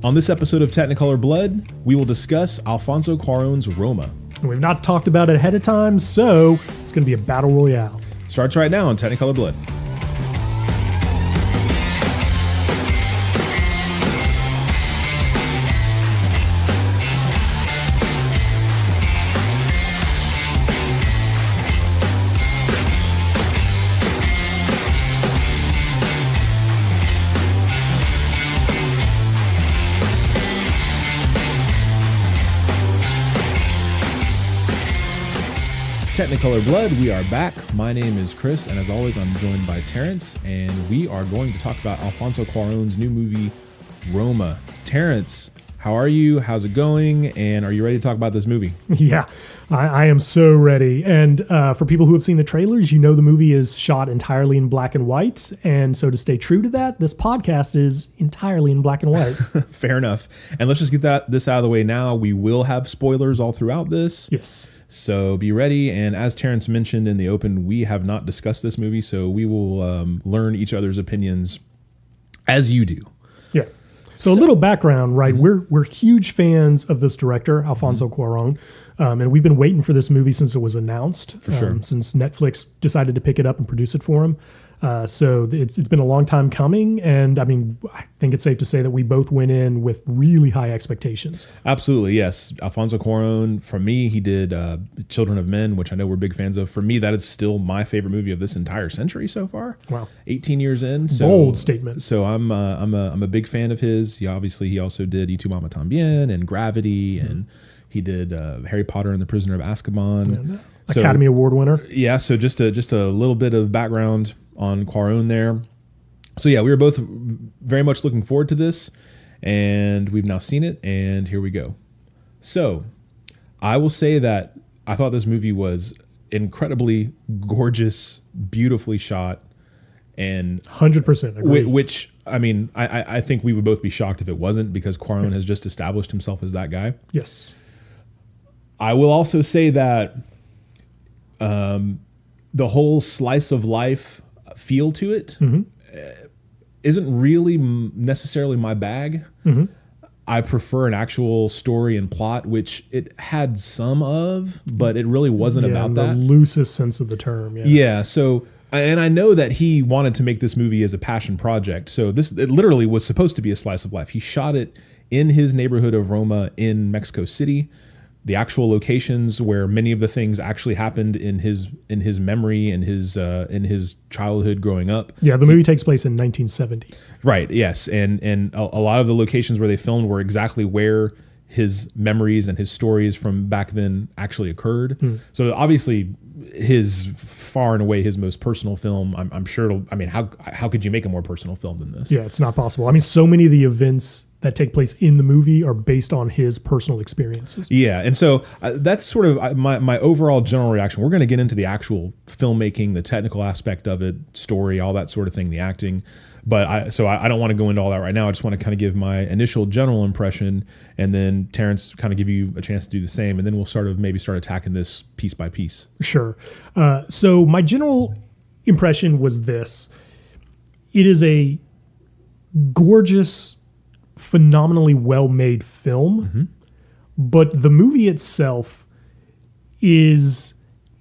On this episode of Technicolor Blood, we will discuss Alfonso Cuaron's Roma. And we've not talked about it ahead of time, so it's going to be a battle royale. Starts right now on Technicolor Blood. Technicolor Blood, we are back. My name is Chris, and as always, I'm joined by Terrence, and we are going to talk about Alfonso Cuaron's new movie, Roma. Terrence, how are you? How's it going? And are you ready to talk about this movie? Yeah, I am so ready. And for people who have seen the trailers, you know the movie is shot entirely in black and white. And so to stay true to that, this podcast is entirely in black and white. Fair enough. And let's just get this out of the way now. We will have spoilers all throughout this. Yes. So be ready. And as Terrence mentioned in the open, we have not discussed this movie, so we will learn each other's opinions as you do. Yeah. So a little background, right? Mm-hmm. We're huge fans of this director, Alfonso Cuaron, and we've been waiting for this movie since it was announced. For sure. Since Netflix decided to pick it up and produce it for him. So it's been a long time coming, and I mean, I think it's safe to say that we both went in with really high expectations. Absolutely, yes. Alfonso Cuarón, for me, he did Children of Men, which I know we're big fans of. For me, that is still my favorite movie of this entire century so far. Wow, 18 years in. So, bold statement. So I'm a big fan of his. He also did Y Tu Mama Tambien and Gravity, and he did Harry Potter and the Prisoner of Azkaban. So, Academy Award winner. Yeah. So just a little bit of background on Cuarón there. So yeah, we were both very much looking forward to this, and we've now seen it, and here we go. So I will say that I thought this movie was incredibly gorgeous, beautifully shot, and 100% agree. Which, I mean, I think we would both be shocked if it wasn't, because Cuarón has just established himself as that guy. Yes. I will also say that the whole slice of life feel to it isn't really necessarily my bag. I prefer an actual story and plot, which it had some of, but it really wasn't about that. The loosest sense of the term. Yeah. So, and I know that he wanted to make this movie as a passion project. So it literally was supposed to be a slice of life. He shot it in his neighborhood of Roma in Mexico City. The actual locations where many of the things actually happened in his memory and in his childhood growing up. Yeah, the movie takes place in 1970. Right. Yes, and a lot of the locations where they filmed were exactly where his memories and his stories from back then actually occurred. So obviously, his far and away his most personal film. I'm sure. How could you make a more personal film than this? Yeah, it's not possible. I mean, so many of the events that take place in the movie are based on his personal experiences. Yeah, and so that's sort of my overall general reaction. We're going to get into the actual filmmaking, the technical aspect of it, story, all that sort of thing, the acting. But I don't want to go into all that right now. I just want to kind of give my initial general impression, and then Terrence kind of give you a chance to do the same, and then we'll maybe start attacking this piece by piece. Sure. So my general impression was this. It is a gorgeous, phenomenally well-made film, but the movie itself is,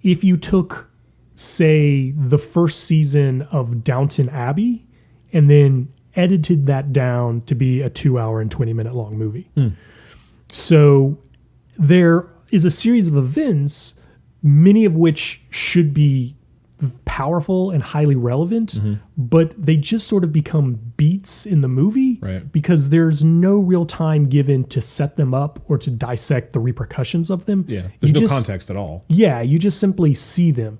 if you took, say, the first season of Downton Abbey and then edited that down to be a 2-hour and 20-minute long movie. So there is a series of events, many of which should be powerful and highly relevant, but they just sort of become beats in the movie, because there's no real time given to set them up or to dissect the repercussions of them. Yeah, there's no context at all. Yeah, you just simply see them.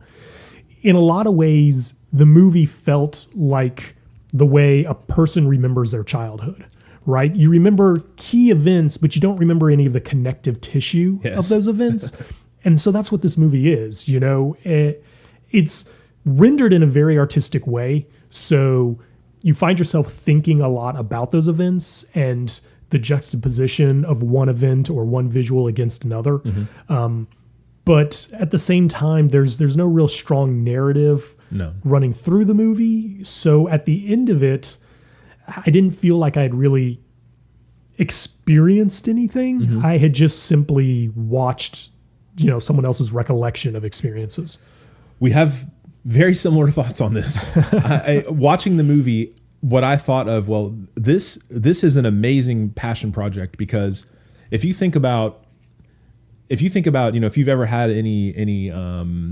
In a lot of ways, the movie felt like the way a person remembers their childhood, right? You remember key events, but you don't remember any of the connective tissue of those events. And so that's what this movie is, you know? It's rendered in a very artistic way. So you find yourself thinking a lot about those events and the juxtaposition of one event or one visual against another. But at the same time, there's no real strong narrative running through the movie. So at the end of it, I didn't feel like I had really experienced anything. I had just simply watched, someone else's recollection of experiences. We have very similar thoughts on this. Watching the movie, what I thought of, well, this is an amazing passion project, because if you think about, if you've ever had any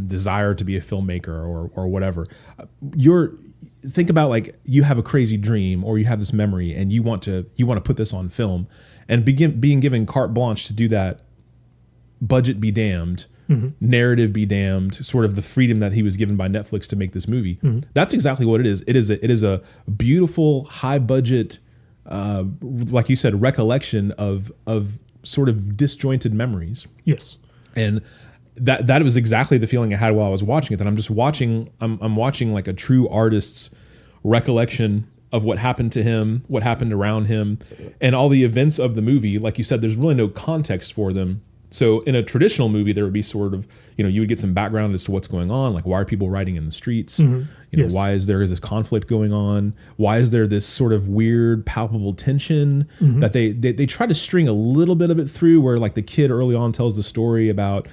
desire to be a filmmaker or whatever, think about, like, you have a crazy dream or you have this memory and you want to put this on film, and being given carte blanche to do that, budget be damned, narrative be damned, sort of the freedom that he was given by Netflix to make this movie. That's exactly what it is. It is a beautiful, high budget, like you said, recollection of sort of disjointed memories. Yes. And that was exactly the feeling I had while I was watching it. That I'm watching like a true artist's recollection of what happened to him, what happened around him, and all the events of the movie. Like you said, there's really no context for them. So in a traditional movie, there would be sort of, you would get some background as to what's going on. Like, why are people riding in the streets? Yes. Why is there this conflict going on? Why is there this sort of weird, palpable tension that they try to string a little bit of it through, where, like, the kid early on tells the story about,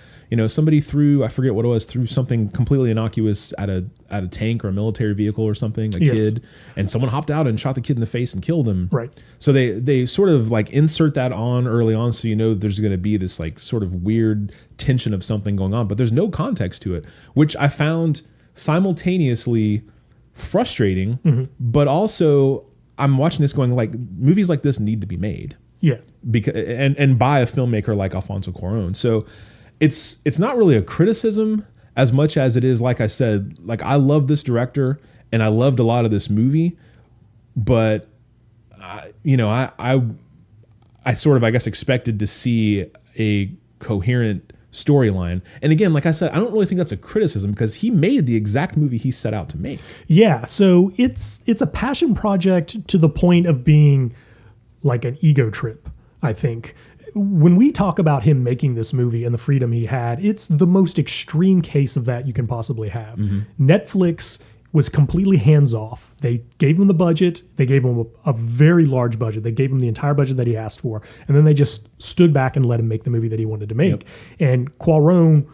somebody threw, I forget what it was, threw something completely innocuous at a tank or a military vehicle or something, kid, and someone hopped out and shot the kid in the face and killed him. Right. So they sort of like insert that on early on, so there's going to be this like sort of weird tension of something going on, but there's no context to it, which I found simultaneously frustrating, but also I'm watching this going, like, movies like this need to be made. Yeah. Because and by a filmmaker like Alfonso Cuaron. So it's not really a criticism as much as it is, like I said, like, I love this director and I loved a lot of this movie, but I sort of, I guess, expected to see a coherent storyline. And again, like I said, I don't really think that's a criticism, because he made the exact movie he set out to make. Yeah. So it's a passion project to the point of being like an ego trip, I think. When we talk about him making this movie and the freedom he had, it's the most extreme case of that you can possibly have. Netflix was completely hands-off. They gave him the budget. They gave him a very large budget. They gave him the entire budget that he asked for. And then they just stood back and let him make the movie that he wanted to make. And Cuaron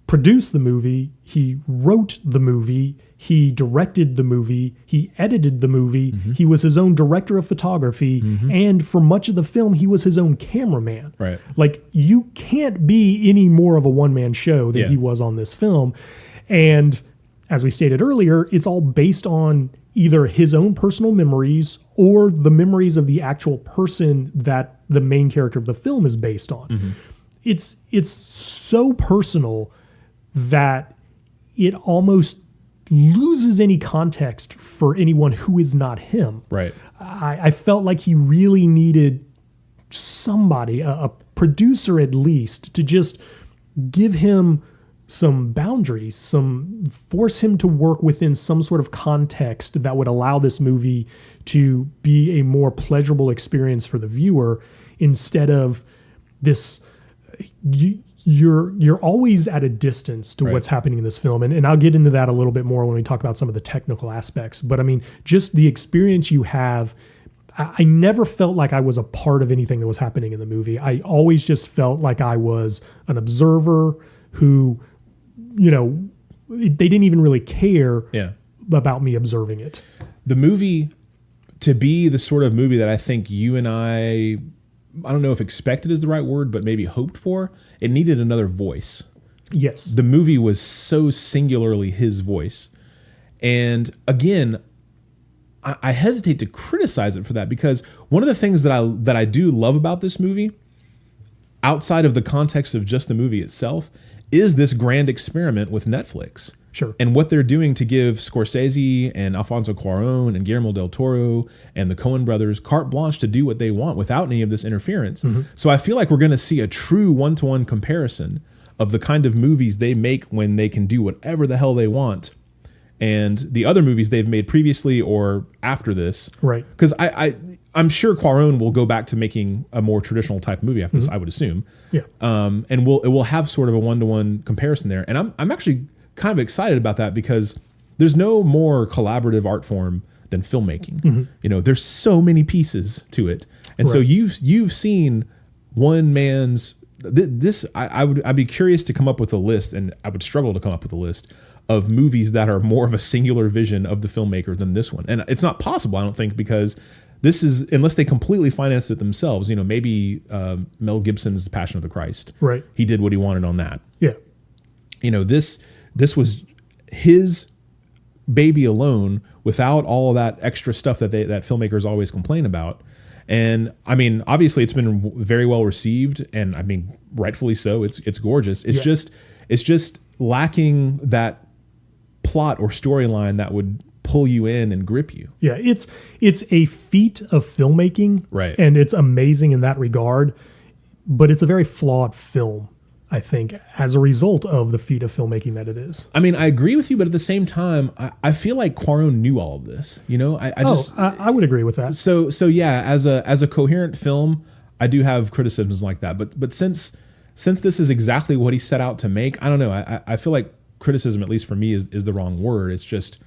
produced the movie. He wrote the movie. He directed the movie. He edited the movie. He was his own director of photography. And for much of the film, he was his own cameraman. Right. Like, you can't be any more of a one-man show than he was on this film. And as we stated earlier, it's all based on either his own personal memories or the memories of the actual person that the main character of the film is based on. It's so personal that it almost loses any context for anyone who is not him. Right. I felt like he really needed somebody, a producer at least, to just give him some boundaries, force him to work within some sort of context that would allow this movie to be a more pleasurable experience for the viewer, instead of this, you're always at a distance to what's happening in this film. And I'll get into that a little bit more when we talk about some of the technical aspects. But I mean, just the experience you have, I never felt like I was a part of anything that was happening in the movie. I always just felt like I was an observer who, they didn't even really care about me observing it. The movie, to be the sort of movie that I think you and I don't know if expected is the right word, but maybe hoped for, it needed another voice. Yes. The movie was so singularly his voice. And again, I hesitate to criticize it for that, because one of the things that I do love about this movie, outside of the context of just the movie itself, is this grand experiment with Netflix. Sure. And what they're doing to give Scorsese and Alfonso Cuaron and Guillermo del Toro and the Coen brothers carte blanche to do what they want without any of this interference. So I feel like we're going to see a true one-to-one comparison of the kind of movies they make when they can do whatever the hell they want, and the other movies they've made previously or after this. Right. Because I'm sure Cuaron will go back to making a more traditional type movie after this, I would assume. Yeah. And it will have sort of a one-to-one comparison there. And I'm actually kind of excited about that, because there's no more collaborative art form than filmmaking. There's so many pieces to it. And so Right. you've seen one man's this. I'd be curious to come up with a list, and I would struggle to come up with a list of movies that are more of a singular vision of the filmmaker than this one. And it's not possible, I don't think, because this is, unless they completely financed it themselves, maybe Mel Gibson's Passion of the Christ. Right. He did what he wanted on that. Yeah. This was his baby alone, without all of that extra stuff that filmmakers always complain about. And I mean, obviously it's been very well received, and I mean, rightfully so. It's gorgeous. It's just lacking that plot or storyline that would pull you in and grip you. Yeah, it's a feat of filmmaking, Right. And it's amazing in that regard, but it's a very flawed film, I think, as a result of the feat of filmmaking that it is. I mean, I agree with you, but at the same time, I feel like Cuaron knew all of this. I would agree with that. So yeah, as a coherent film, I do have criticisms like that. But since this is exactly what he set out to make, I don't know. I feel like criticism, at least for me, is the wrong word. It's just,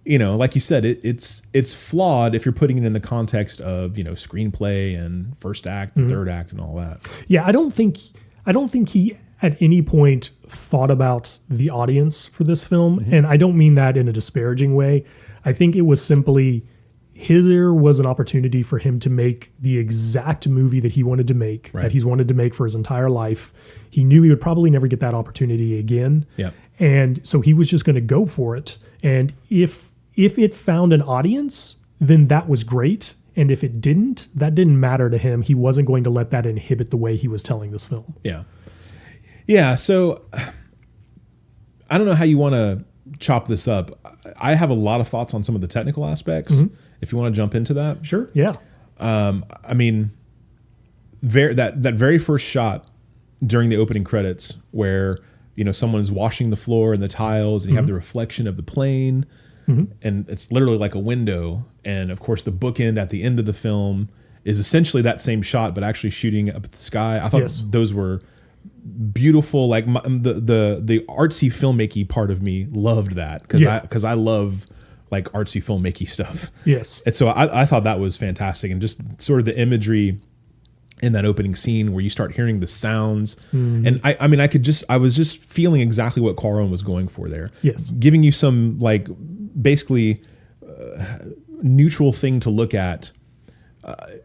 like you said, it's flawed if you're putting it in the context of screenplay and first act and third act and all that. Yeah, I don't think he at any point thought about the audience for this film, and I don't mean that in a disparaging way. I think it was simply, here was an opportunity for him to make the exact movie that he wanted to make, Right. that he's wanted to make for his entire life. He knew he would probably never get that opportunity again. Yeah. And so he was just going to go for it. And if it found an audience, then that was great. And if it didn't, that didn't matter to him. He wasn't going to let that inhibit the way he was telling this film. Yeah. Yeah. So I don't know how you want to chop this up. I have a lot of thoughts on some of the technical aspects. If you want to jump into that. Sure. Yeah. I mean, that very first shot during the opening credits where, someone is washing the floor and the tiles, and you have the reflection of the plane, and it's literally like a window. And of course, the bookend at the end of the film is essentially that same shot, but actually shooting up at the sky. I thought those were beautiful. Like the artsy filmmaking part of me loved that because I love like artsy filmmaking stuff. Yes. And so I thought that was fantastic, and just sort of the imagery in that opening scene where you start hearing the sounds. And I was just feeling exactly what Cuaron was going for there. Yes. Giving you some like basically neutral thing to look at.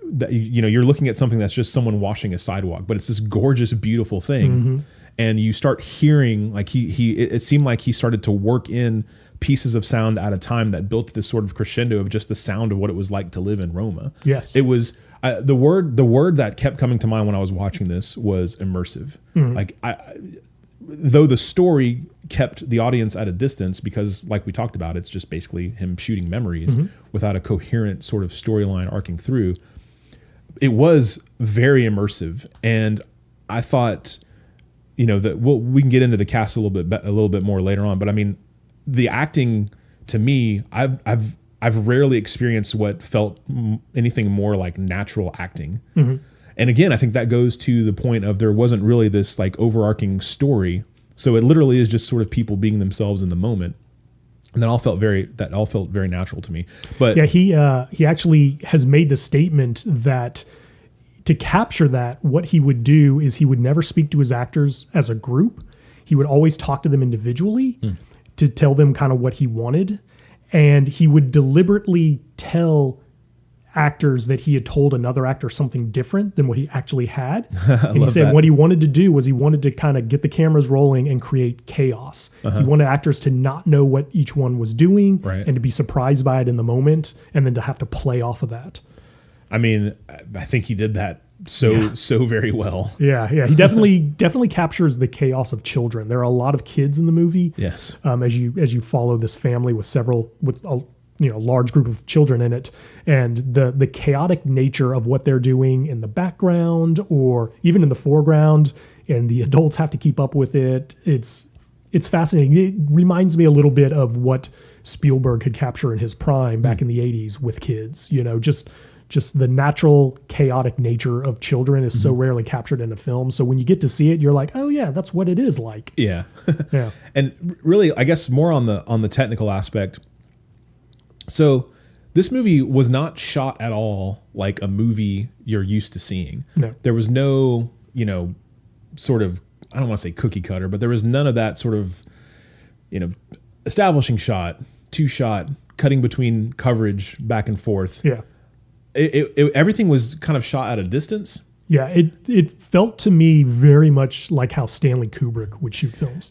That you're looking at something that's just someone washing a sidewalk, but it's this gorgeous, beautiful thing. And you start hearing like it seemed like he started to work in pieces of sound at a time that built this sort of crescendo of just the sound of what it was like to live in Roma. Yes. It was the word that kept coming to mind when I was watching this was immersive. Like though the story kept the audience at a distance because, like we talked about, it's just basically him shooting memories without a coherent sort of storyline arcing through. It was very immersive, and I thought, that we can get into the cast a little bit more later on. But I mean, the acting to me, I've rarely experienced what felt anything more like natural acting. And again, I think that goes to the point of there wasn't really this like overarching story. So it literally is just sort of people being themselves in the moment. And that all felt very natural to me. But yeah, he actually has made the statement that to capture that, what he would do is he would never speak to his actors as a group. He would always talk to them individually to tell them kind of what he wanted. And he would deliberately tell actors that he had told another actor something different than what he actually had. And he said what he wanted to do was he wanted to kind of get the cameras rolling and create chaos. He wanted actors to not know what each one was doing and to be surprised by it in the moment and then to have to play off of that. I mean, I think he did that so very well. Yeah. He definitely captures the chaos of children. There are a lot of kids in the movie. Yes. As you follow this family with a large group of children in it, and the chaotic nature of what they're doing in the background or even in the foreground, and the adults have to keep up with it. It's fascinating. It reminds me a little bit of what Spielberg could capture in his prime back in the 80s with kids. Just the natural chaotic nature of children is so rarely captured in a film. So when you get to see it, you're like, oh yeah, that's what it is like. Yeah. Yeah. And really, I guess more on the technical aspect. So This movie was not shot at all like a movie you're used to seeing. No. There was no, sort of, I don't want to say cookie cutter, but there was none of that sort of, establishing shot, two shot, cutting between coverage back and forth. Yeah. Everything was kind of shot at a distance. Yeah, it felt to me very much like how Stanley Kubrick would shoot films.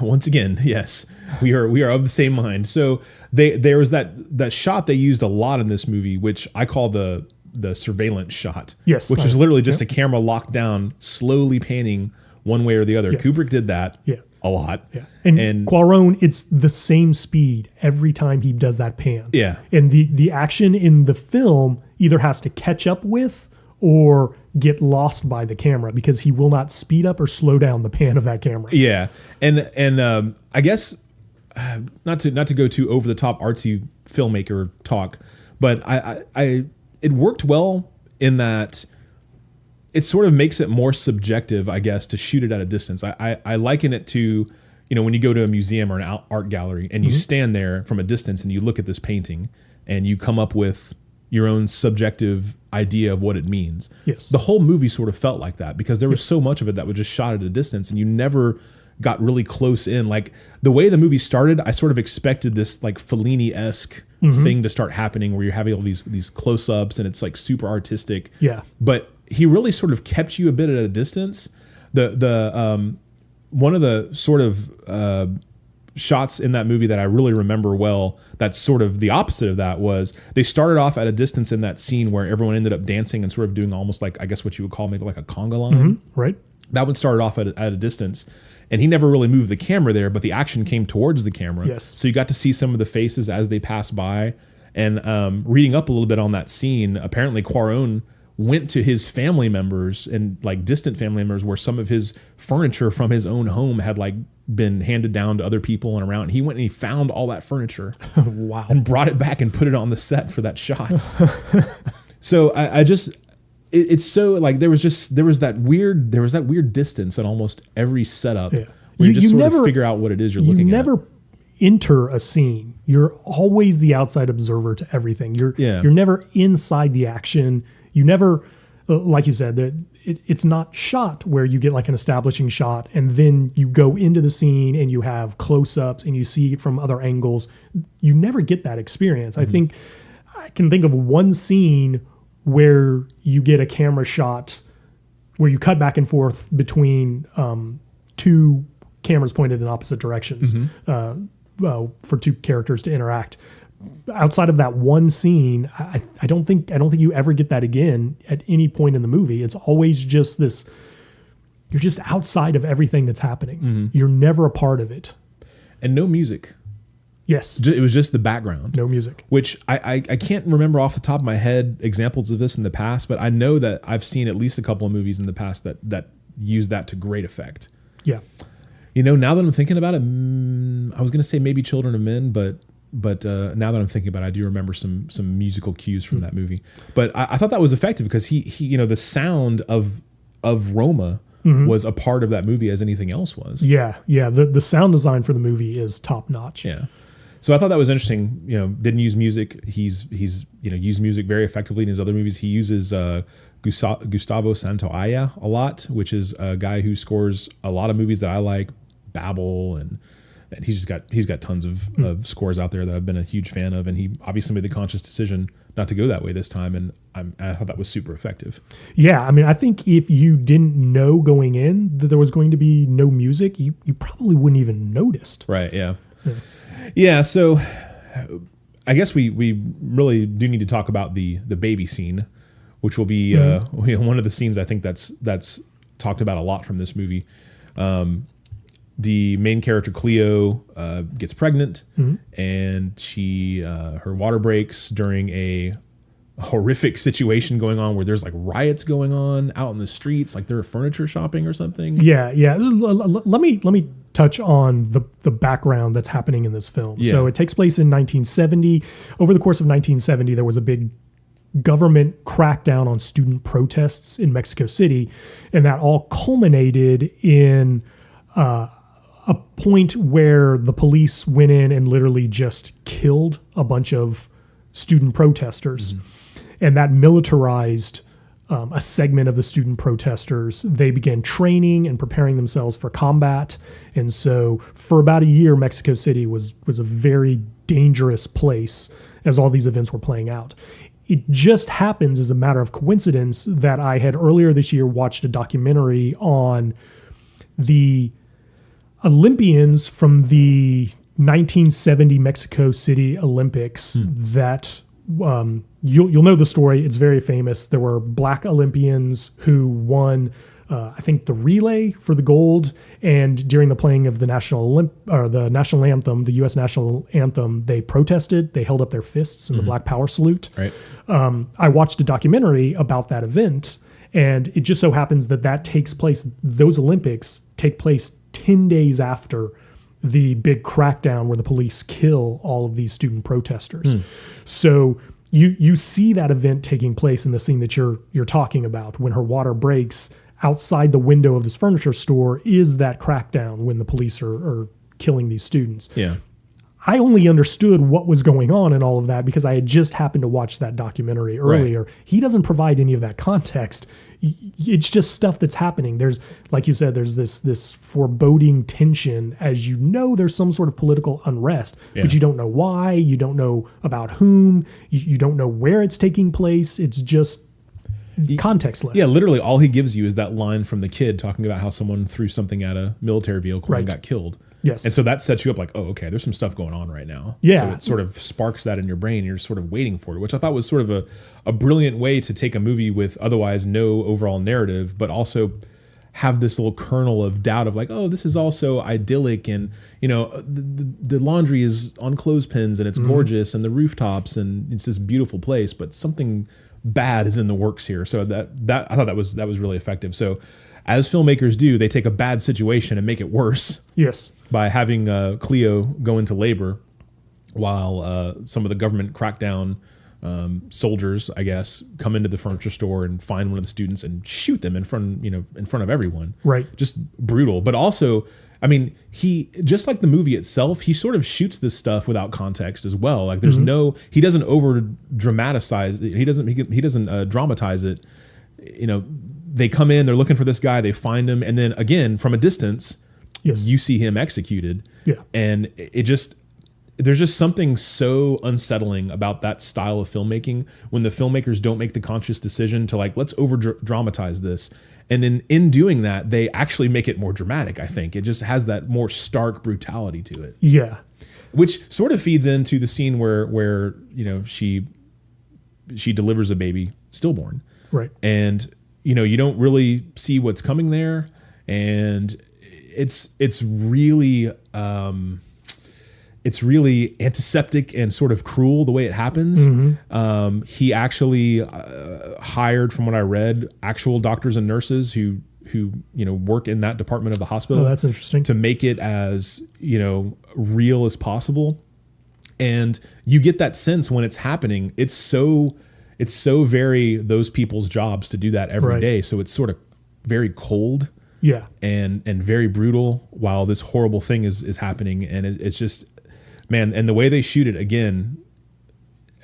Once again, yes, we are of the same mind. So there was that shot they used a lot in this movie, which I call the surveillance shot. Yes, which is literally just a camera locked down, slowly panning one way or the other. Yes. Kubrick did that. Yeah. A lot. Yeah. And Cuaron, it's the same speed every time he does that pan. Yeah. And the action in the film either has to catch up with or get lost by the camera because he will not speed up or slow down the pan of that camera. Yeah. And I guess not to go too over the top artsy filmmaker talk, but it worked well in that it sort of makes it more subjective, I guess, to shoot it at a distance. I liken it to, when you go to a museum or an art gallery and you stand there from a distance and you look at this painting and you come up with your own subjective idea of what it means. Yes. The whole movie sort of felt like that because there was so much of it that was just shot at a distance and you never got really close in. Like the way the movie started, I sort of expected this like Fellini-esque thing to start happening where you're having all these close-ups and it's like super artistic. Yeah. But he really sort of kept you a bit at a distance. The one of the sort of shots in that movie that I really remember well, that's sort of the opposite of that, was they started off at a distance in that scene where everyone ended up dancing and sort of doing almost like, I guess what you would call maybe like a conga line. Right. That one started off at a distance and he never really moved the camera there, but the action came towards the camera. Yes. So you got to see some of the faces as they passed by. And reading up a little bit on that scene, apparently Cuaron went to his family members and like distant family members where some of his furniture from his own home had like been handed down to other people and around. He went and he found all that furniture. Wow. And brought it back and put it on the set for that shot. So I just, it's so like there was that weird distance in almost every setup where you just sort of figure out what it is you're looking at. You never enter a scene. You're always the outside observer to everything. You're never inside the action. You never, like you said, it's not shot where you get like an establishing shot and then you go into the scene and you have close-ups and you see it from other angles. You never get that experience. I can think of one scene where you get a camera shot where you cut back and forth between two cameras pointed in opposite directions for two characters to interact. Outside of that one scene, I don't think you ever get that again at any point in the movie. It's always just this, you're just outside of everything that's happening. You're never a part of it. And no music. Yes. It was just the background. No music. Which I can't remember off the top of my head examples of this in the past, but I know that I've seen at least a couple of movies in the past that use that to great effect. Yeah. Now that I'm thinking about it, I was going to say maybe Children of Men, but now that I'm thinking about it, I do remember some musical cues from that movie. But I thought that was effective because he the sound of Roma was a part of that movie as anything else was. Yeah. The sound design for the movie is top notch. Yeah. So I thought that was interesting. Didn't use music. He's used music very effectively in his other movies. He uses Gustavo Santaolalla a lot, which is a guy who scores a lot of movies that I like, Babel, and he's got tons of scores out there that I've been a huge fan of, and he obviously made the conscious decision not to go that way this time, and I thought that was super effective. Yeah, I mean, I think if you didn't know going in that there was going to be no music, you probably wouldn't even noticed. Right. Yeah. Yeah. So I guess we really do need to talk about the baby scene, which will be one of the scenes I think that's talked about a lot from this movie. The main character Cleo gets pregnant, and she her water breaks during a horrific situation going on where there's like riots going on out in the streets, like they're furniture shopping or something. Yeah. Let me touch on the background that's happening in this film. Yeah. So it takes place in 1970. Over the course of 1970, there was a big government crackdown on student protests in Mexico City, and that all culminated in a point where the police went in and literally just killed a bunch of student protesters. And that militarized a segment of the student protesters. They began training and preparing themselves for combat. And so for about a year, Mexico City was a very dangerous place as all these events were playing out. It just happens as a matter of coincidence that I had earlier this year watched a documentary on the Olympians from the 1970 Mexico City Olympics that you'll know the story. It's very famous. There were black Olympians who won, I think, the relay for the gold. And during the playing of the national anthem, the U.S. national anthem, they protested. They held up their fists in the Black Power salute. Right. I watched a documentary about that event, and it just so happens that takes place. Those Olympics take place 10 days after the big crackdown where the police kill all of these student protesters. So you see that event taking place in the scene that you're talking about. When her water breaks, outside the window of this furniture store is that crackdown when the police are killing these students. Yeah. I only understood what was going on in all of that because I had just happened to watch that documentary earlier. Right. He doesn't provide any of that context. It's just stuff that's happening. There's, like you said, there's this foreboding tension as you know there's some sort of political unrest, but you don't know why, you don't know about whom, you don't know where it's taking place. It's just contextless. Yeah, literally all he gives you is that line from the kid talking about how someone threw something at a military vehicle and got killed. Yes. And so that sets you up like, oh, okay, there's some stuff going on right now. Yeah. So it sort of sparks that in your brain. You're sort of waiting for it, which I thought was sort of a brilliant way to take a movie with otherwise no overall narrative, but also have this little kernel of doubt of like, oh, this is also idyllic. And, you know, the laundry is on clothespins and it's gorgeous and the rooftops and it's this beautiful place, but something bad is in the works here. So that I thought that was really effective. So as filmmakers do, they take a bad situation and make it worse. Yes. By having Cleo go into labor while some of the government crackdown soldiers, I guess, come into the furniture store and find one of the students and shoot them in front of everyone. Right. Just brutal. But also, I mean, he, just like the movie itself, he sort of shoots this stuff without context as well. Like there's he doesn't over dramatize it. He doesn't dramatize it. You know, they come in, they're looking for this guy, they find him, and then again from a distance, you see him executed. Yeah. And there's just something so unsettling about that style of filmmaking when the filmmakers don't make the conscious decision to like, let's over dramatize this. And in doing that, they actually make it more dramatic, I think. It just has that more stark brutality to it. Yeah. Which sort of feeds into the scene where you know, she delivers a baby stillborn. Right. And, you know, you don't really see what's coming there. And it's really antiseptic and sort of cruel the way it happens. He actually hired, from what I read, actual doctors and nurses who you know work in that department of the hospital. Oh, that's interesting. To make it as, you know, real as possible. And you get that sense when it's happening. It's so very those people's jobs to do that every day. So it's sort of very cold. Yeah. And very brutal while this horrible thing is happening. And it's just, man, and the way they shoot it, again,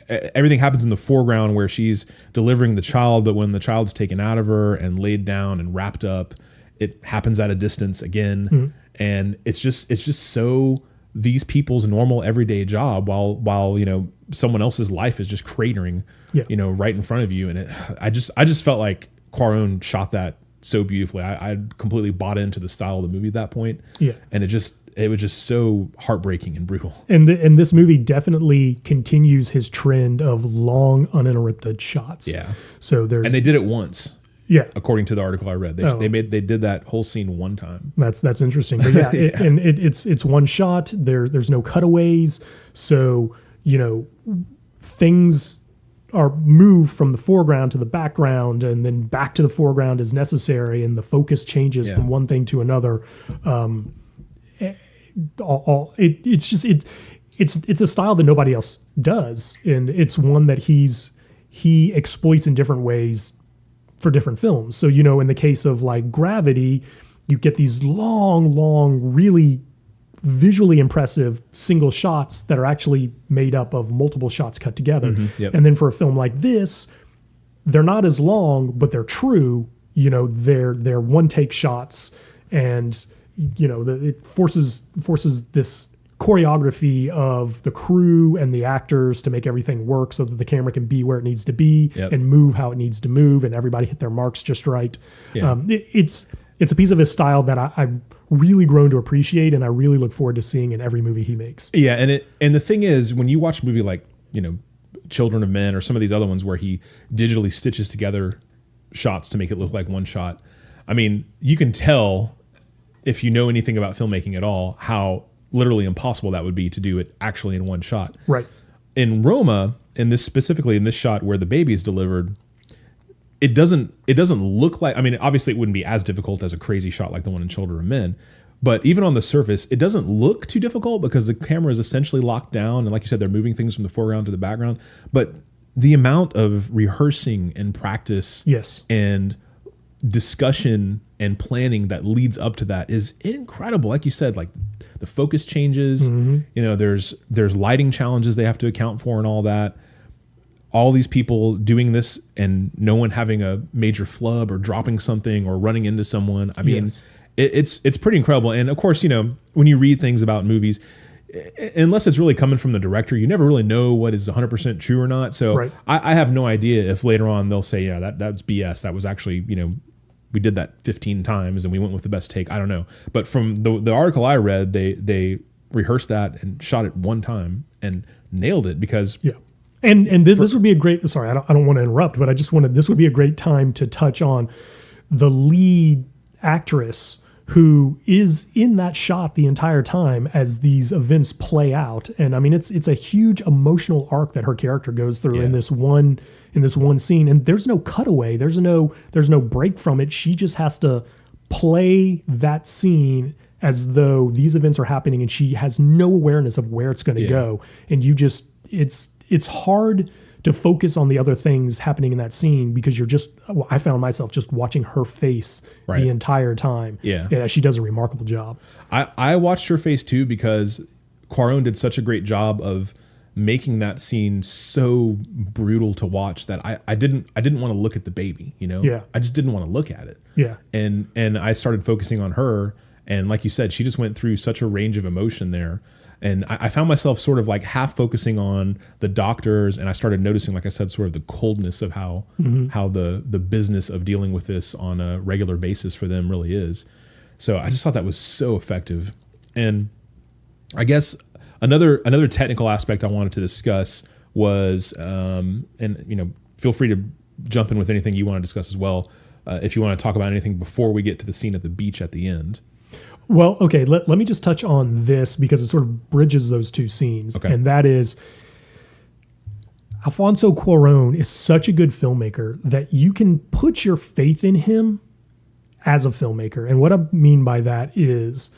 everything happens in the foreground where she's delivering the child, but when the child's taken out of her and laid down and wrapped up, it happens at a distance again. And it's just so these people's normal everyday job while you know, someone else's life is just cratering, you know, right in front of you. And I just felt like Cuaron shot that so beautifully. I completely bought into the style of the movie at that point. Yeah. And it was just so heartbreaking and brutal. And this movie definitely continues his trend of long uninterrupted shots. Yeah. So and they did it once. Yeah. According to the article I read, they did that whole scene one time. That's interesting. But yeah, it's one shot. There's no cutaways. So, you know, things are moved from the foreground to the background and then back to the foreground as necessary, and the focus changes from one thing to another. It's a style that nobody else does, and it's one that he exploits in different ways for different films. So, you know, in the case of like Gravity, you get these long, really visually impressive single shots that are actually made up of multiple shots cut together. Yep. And then for a film like this, they're not as long, but they're true. They're one take shots, and it forces this choreography of the crew and the actors to make everything work so that the camera can be where it needs to be and move how it needs to move, and everybody hit their marks just right. Yeah. It's a piece of his style that I've really grown to appreciate, and I really look forward to seeing in every movie he makes. Yeah, and the thing is, when you watch a movie like Children of Men or some of these other ones where he digitally stitches together shots to make it look like one shot, I mean, you can tell if you know anything about filmmaking at all how literally impossible that would be to do it actually in one shot. Right. In Roma, specifically in this shot where the baby is delivered, it doesn't look like, I mean, obviously it wouldn't be as difficult as a crazy shot like the one in Children of Men, but even on the surface, it doesn't look too difficult because the camera is essentially locked down, and like you said, they're moving things from the foreground to the background. But the amount of rehearsing and practice and discussion and planning that leads up to that is incredible. Like you said, like the focus changes, there's lighting challenges they have to account for and all that. All these people doing this and no one having a major flub or dropping something or running into someone. I mean, it's pretty incredible. And of course, when you read things about movies, unless it's really coming from the director, you never really know what is 100% true or not. So I have no idea if later on they'll say, that's BS. That was actually, we did that 15 times and we went with the best take. I don't know. But from the article I read, they rehearsed that and shot it one time and nailed it because... Yeah. And this would be a great... Sorry, I don't want to interrupt, but this would be a great time to touch on the lead actress who is in that shot the entire time as these events play out. And I mean, it's a huge emotional arc that her character goes through in this one scene. And there's no cutaway. There's no break from it. She just has to play that scene as though these events are happening, and she has no awareness of where it's going to go. And it's hard to focus on the other things happening in that scene because I found myself just watching her face the entire time. Yeah. She does a remarkable job. I watched her face too because Cuaron did such a great job of making that scene so brutal to watch that I didn't want to look at the baby, I just didn't want to look at it. Yeah. And I started focusing on her, and like you said, she just went through such a range of emotion there. And I found myself sort of like half focusing on the doctors, and I started noticing, like I said, sort of the coldness of how the business of dealing with this on a regular basis for them really is. So I just thought that was so effective. And I guess another technical aspect I wanted to discuss was, feel free to jump in with anything you want to discuss as well, if you want to talk about anything before we get to the scene at the beach at the end. Well, okay, let me just touch on this because it sort of bridges those two scenes. Okay. And that is, Alfonso Cuaron is such a good filmmaker that you can put your faith in him as a filmmaker. And what I mean by that is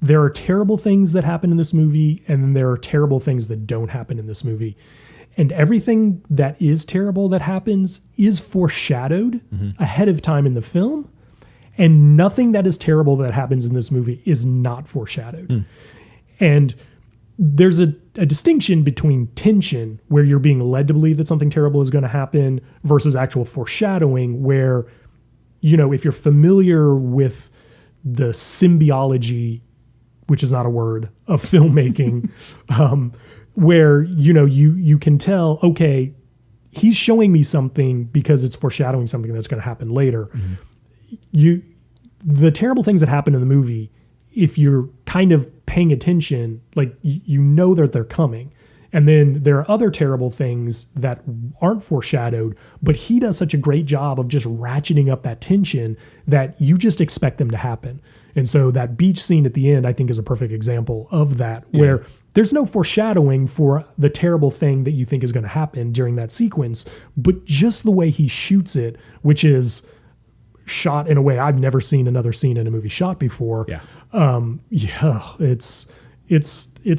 there are terrible things that happen in this movie, and then there are terrible things that don't happen in this movie. And everything that is terrible that happens is foreshadowed ahead of time in the film. And nothing that is terrible that happens in this movie is not foreshadowed. And there's a distinction between tension, where you're being led to believe that something terrible is going to happen, versus actual foreshadowing, where, if you're familiar with the symbiology, which is not a word, of filmmaking, where, you can tell, okay, he's showing me something because it's foreshadowing something that's going to happen later. The terrible things that happen in the movie, if you're kind of paying attention, like that they're coming. And then there are other terrible things that aren't foreshadowed, but he does such a great job of just ratcheting up that tension that you just expect them to happen. And so that beach scene at the end, I think, is a perfect example of that, where there's no foreshadowing for the terrible thing that you think is going to happen during that sequence, but just the way he shoots it, which is shot in a way I've never seen another scene in a movie shot before. It's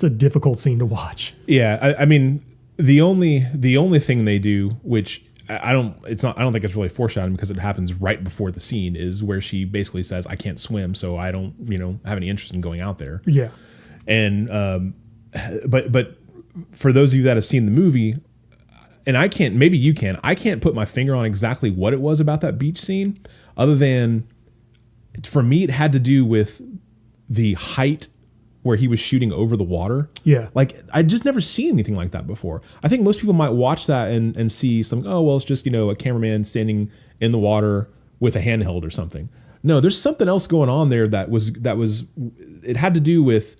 a difficult scene to watch. I mean, the only thing they do, which I don't think it's really foreshadowing because it happens right before the scene, is where she basically says, I can't swim, so I don't, have any interest in going out there. And but for those of you that have seen the movie, and I can't, maybe you can, I can't put my finger on exactly what it was about that beach scene, other than for me it had to do with the height where he was shooting over the water. Yeah. Like, I'd just never seen anything like that before. I think most people might watch that and see some, oh, well, it's just, a cameraman standing in the water with a handheld or something. No, there's something else going on there that was, it had to do with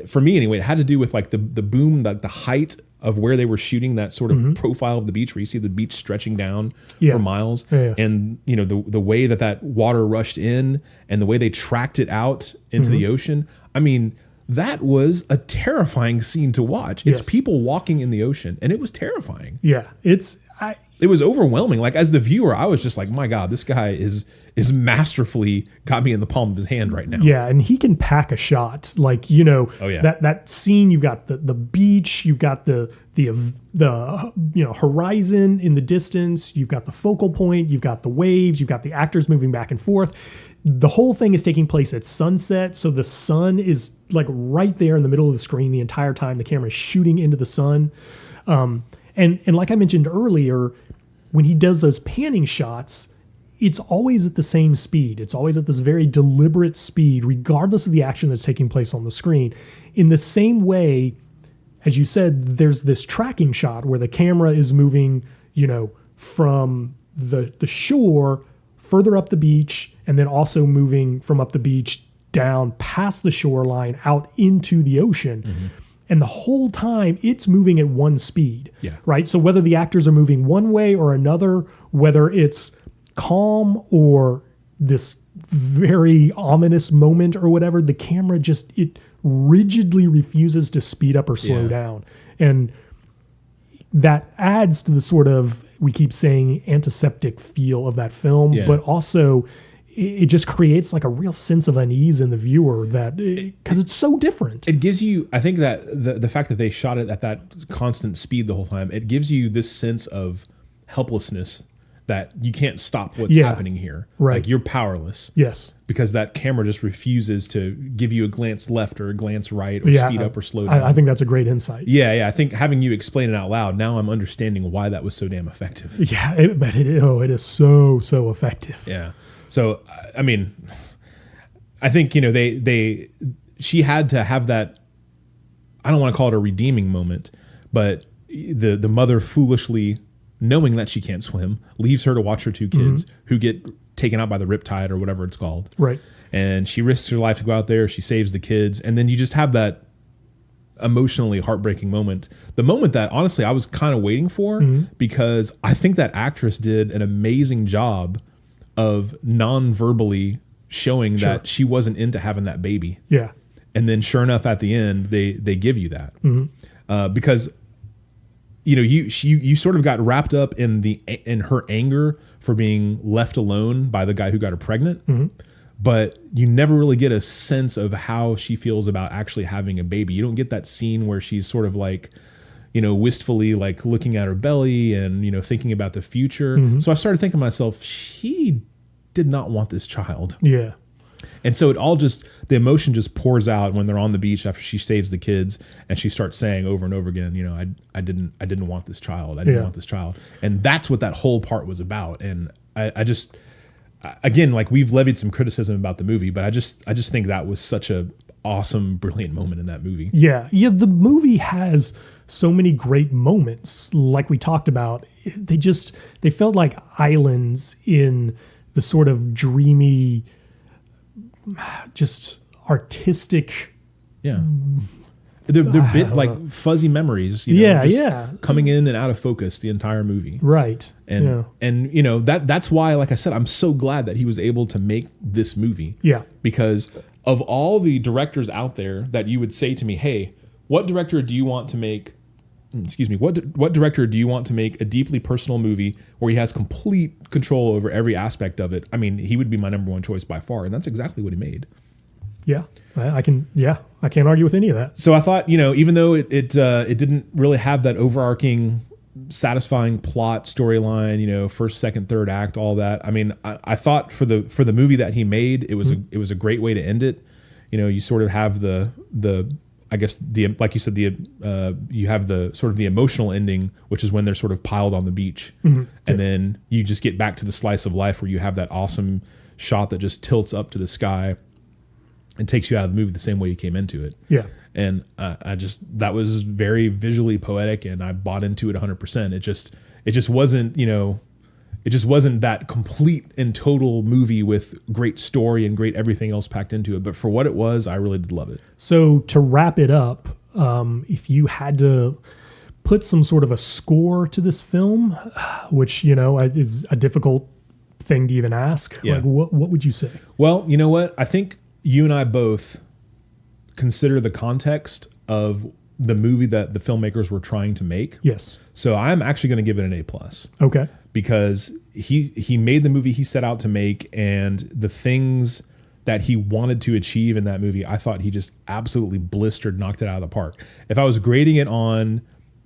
for me anyway, it had to do with like the boom, the height of where they were shooting that sort of profile of the beach, where you see the beach stretching down for miles. Yeah. And, the way that water rushed in and the way they tracked it out into the ocean. I mean, that was a terrifying scene to watch. It's people walking in the ocean, and it was terrifying. Yeah. It was overwhelming. Like, as the viewer, I was just like, my God, this guy is masterfully got me in the palm of his hand right now. Yeah, and he can pack a shot. Like, Oh, yeah. that scene, you've got the beach, you've got the horizon in the distance, you've got the focal point, you've got the waves, you've got the actors moving back and forth. The whole thing is taking place at sunset, so the sun is like right there in the middle of the screen the entire time. The camera is shooting into the sun. And like I mentioned earlier, when he does those panning shots, it's always at the same speed. It's always at this very deliberate speed, regardless of the action that's taking place on the screen. In the same way, as you said, there's this tracking shot where the camera is moving, from the shore further up the beach, and then also moving from up the beach down past the shoreline out into the ocean. Mm-hmm. And the whole time it's moving at one speed, right? So whether the actors are moving one way or another, whether it's calm or this very ominous moment or whatever, the camera it rigidly refuses to speed up or slow down. And that adds to the sort of, we keep saying, antiseptic feel of that film, but also it just creates like a real sense of unease in the viewer because it's so different. It gives you, I think that the fact that they shot it at that constant speed the whole time, it gives you this sense of helplessness that you can't stop what's happening here. Right. Like, you're powerless. Yes. Because that camera just refuses to give you a glance left or a glance right or speed up or slow down. I think that's a great insight. Yeah. I think having you explain it out loud, now I'm understanding why that was so damn effective. Yeah, it is so effective. Yeah. So, I mean, I think, she had to have that, I don't want to call it a redeeming moment, but the mother foolishly, knowing that she can't swim, leaves her to watch her two kids who get taken out by the riptide or whatever it's called. Right. And she risks her life to go out there. She saves the kids. And then you just have that emotionally heartbreaking moment. The moment that, honestly, I was kind of waiting for, because I think that actress did an amazing job of non-verbally showing that she wasn't into having that baby. Yeah. And then sure enough, at the end, they give you that. Because, you sort of got wrapped up in her anger for being left alone by the guy who got her pregnant. But you never really get a sense of how she feels about actually having a baby. You don't get that scene where she's sort of like, wistfully like looking at her belly and, thinking about the future. So I started thinking to myself, she did not want this child. Yeah. And so the emotion just pours out when they're on the beach after she saves the kids, and she starts saying over and over again, I didn't want this child. I didn't want this child. And that's what that whole part was about. And I just, again, like, we've levied some criticism about the movie, but I just think that was such a awesome, brilliant moment in that movie. Yeah. Yeah. The movie has so many great moments. Like we talked about, they felt like islands in the sort of dreamy, just artistic. Yeah. They're bit like fuzzy memories, coming in and out of focus the entire movie. Right. And that's why, like I said, I'm so glad that he was able to make this movie. Yeah. Because of all the directors out there that you would say to me, hey, what director do you want to make what director do you want to make a deeply personal movie where he has complete control over every aspect of it? I mean, he would be my number one choice by far, and that's exactly what he made. Yeah, I can't argue with any of that. So I thought, even though it didn't really have that overarching, satisfying plot storyline, first, second, third act, all that. I mean, I thought for the movie that he made, it was a great way to end it. you sort of have the I guess like you said, you have the sort of the emotional ending, which is when they're sort of piled on the beach, and then you just get back to the slice of life where you have that awesome shot that just tilts up to the sky and takes you out of the movie the same way you came into it. Yeah. And that was very visually poetic, and I bought into it 100%. It just wasn't, it just wasn't that complete and total movie with great story and great everything else packed into it. But for what it was, I really did love it. So to wrap it up, if you had to put some sort of a score to this film, which, is a difficult thing to even ask, like what would you say? Well, you know what? I think you and I both consider the context of the movie that the filmmakers were trying to make. Yes. So I'm actually going to give it an A+. Okay. Because he made the movie he set out to make, and the things that he wanted to achieve in that movie, I thought he just absolutely knocked it out of the park. If I was grading it on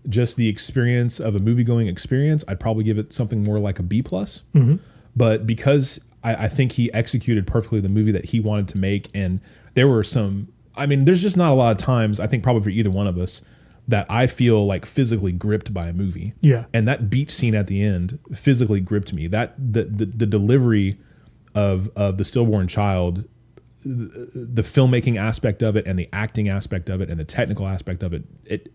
just the experience of a movie-going experience, I'd probably give it something more like a B+. Mm-hmm. But because I think he executed perfectly the movie that he wanted to make, and there were there's just not a lot of times, I think probably for either one of us, that I feel like physically gripped by a movie. Yeah. And that beach scene at the end physically gripped me. That the delivery of the stillborn child, the filmmaking aspect of it and the acting aspect of it and the technical aspect of it,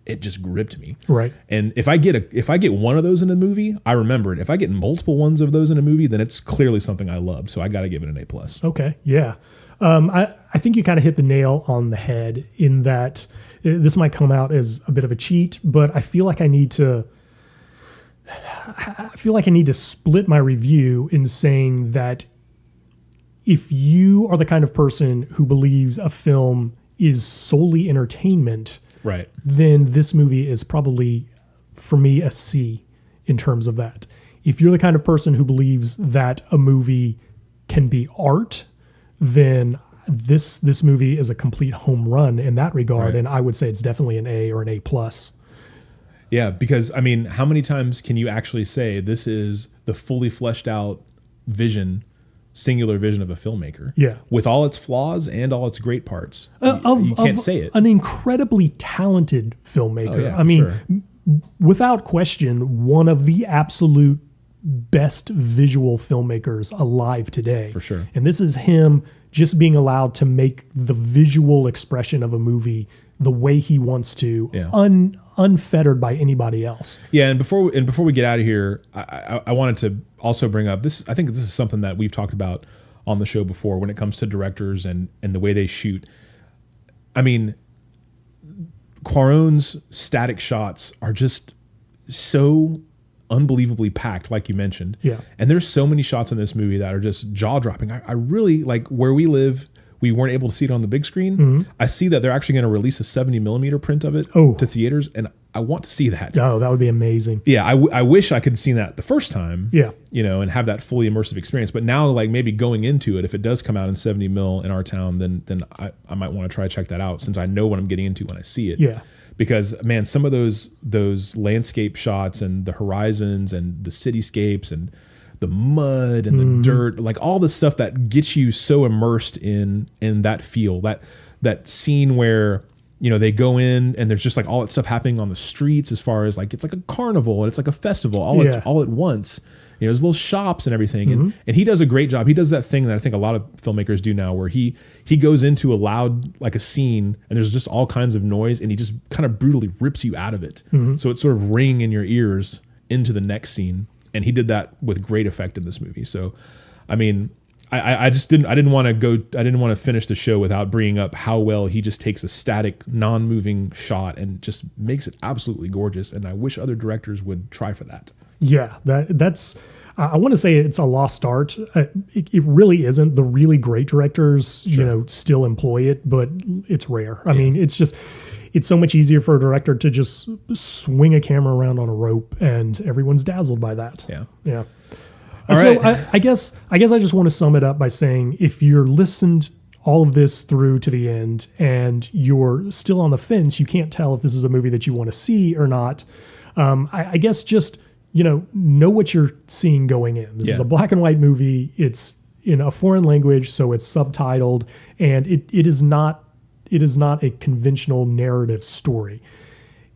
it just gripped me. Right. And if I get one of those in a movie, I remember it. If I get multiple ones of those in a movie, then it's clearly something I love. So I got to give it an A+. Okay. Yeah. I think you kind of hit the nail on the head in that this might come out as a bit of a cheat, but I feel like I need to split my review in saying that if you are the kind of person who believes a film is solely entertainment, right, then this movie is probably, for me, a C in terms of that. If you're the kind of person who believes that a movie can be art, then this movie is a complete home run in that regard, and I would say it's definitely an A or an A+. Yeah, because how many times can you actually say this is the fully fleshed out singular vision of a filmmaker? Yeah, with all its flaws and all its great parts. You can't say it. An incredibly talented filmmaker. Oh, yeah, without question, one of the absolute best visual filmmakers alive today. For sure. And this is him just being allowed to make the visual expression of a movie the way he wants to, unfettered by anybody else. Yeah, and before we get out of here, I wanted to also bring up this. I think this is something that we've talked about on the show before when it comes to directors and the way they shoot. Cuaron's static shots are just so unbelievably packed, like you mentioned. Yeah. And there's so many shots in this movie that are just jaw-dropping. I really like where we live. We weren't able to see it on the big screen. Mm-hmm. I see that they're actually going to release a 70 millimeter print of it to theaters, and I want to see that. Oh, that would be amazing. Yeah, I wish I could have seen that the first time. Yeah. And have that fully immersive experience. But now, like maybe going into it, if it does come out in 70 mil in our town, then I might want to check that out since I know what I'm getting into when I see it. Yeah. Because man, some of those landscape shots and the horizons and the cityscapes and the mud and the dirt, like all the stuff that gets you so immersed in that feel, that scene where, they go in and there's just like all that stuff happening on the streets as far as like, it's like a carnival and it's like a festival all at once. There's little shops and everything. And he does a great job. He does that thing that I think a lot of filmmakers do now where he goes into like a scene and there's just all kinds of noise and he just kind of brutally rips you out of it. So it's sort of ringing in your ears into the next scene. And he did that with great effect in this movie. So, I didn't want to finish the show without bringing up how well he just takes a static, non-moving shot and just makes it absolutely gorgeous. And I wish other directors would try for that. Yeah, that's. I want to say it's a lost art. It really isn't. The really great directors, still employ it, but it's rare. I mean, it's so much easier for a director to just swing a camera around on a rope, and everyone's dazzled by that. Yeah. All so right. I guess I just want to sum it up by saying, if you're listened all of this through to the end and you're still on the fence, you can't tell if this is a movie that you want to see or not. I guess just know what you're seeing going in. This is a black and white movie. It's in a foreign language, so it's subtitled, and it is not a conventional narrative story.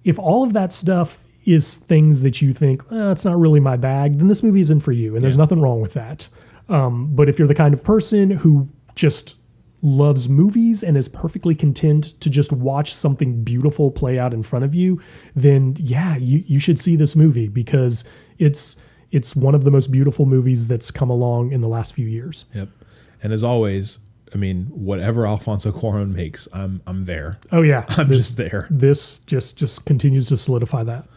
If all of that stuff is things that you think, it's not really my bag, then this movie isn't for you, and there's nothing wrong with that. But if you're the kind of person who just loves movies and is perfectly content to just watch something beautiful play out in front of you, then yeah, you should see this movie, because it's one of the most beautiful movies that's come along in the last few years. Yep. And as always, I mean, whatever Alfonso Cuaron makes, I'm there. Oh yeah. I'm just there. This just continues to solidify that.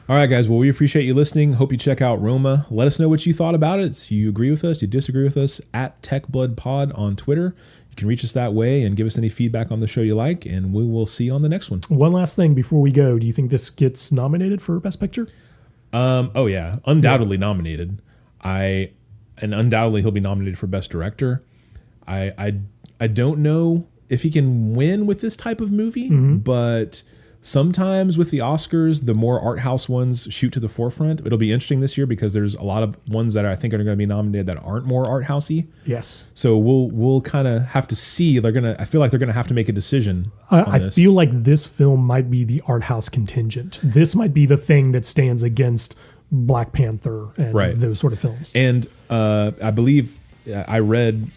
All right, guys. Well, we appreciate you listening. Hope you check out Roma. Let us know what you thought about it. If you agree with us, you disagree with us, at TechBloodPod on Twitter. You can reach us that way and give us any feedback on the show you like, and we will see you on the next one. One last thing before we go. Do you think this gets nominated for Best Picture? Oh yeah, undoubtedly nominated. And undoubtedly he'll be nominated for Best Director. I don't know if he can win with this type of movie, but sometimes with the Oscars, the more art house ones shoot to the forefront. It'll be interesting this year because there's a lot of ones that I think are going to be nominated that aren't more art housey. Yes. So we'll kind of have to see. I feel like they're going to have to make a decision. I feel like this film might be the art house contingent. This might be the thing that stands against Black Panther and those sort of films. And I believe I read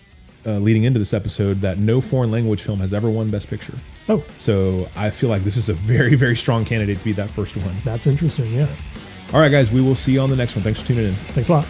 leading into this episode that no foreign language film has ever won Best Picture. Oh. So I feel like this is a very, very strong candidate to be that first one. That's interesting, yeah. All right, guys, we will see you on the next one. Thanks for tuning in. Thanks a lot.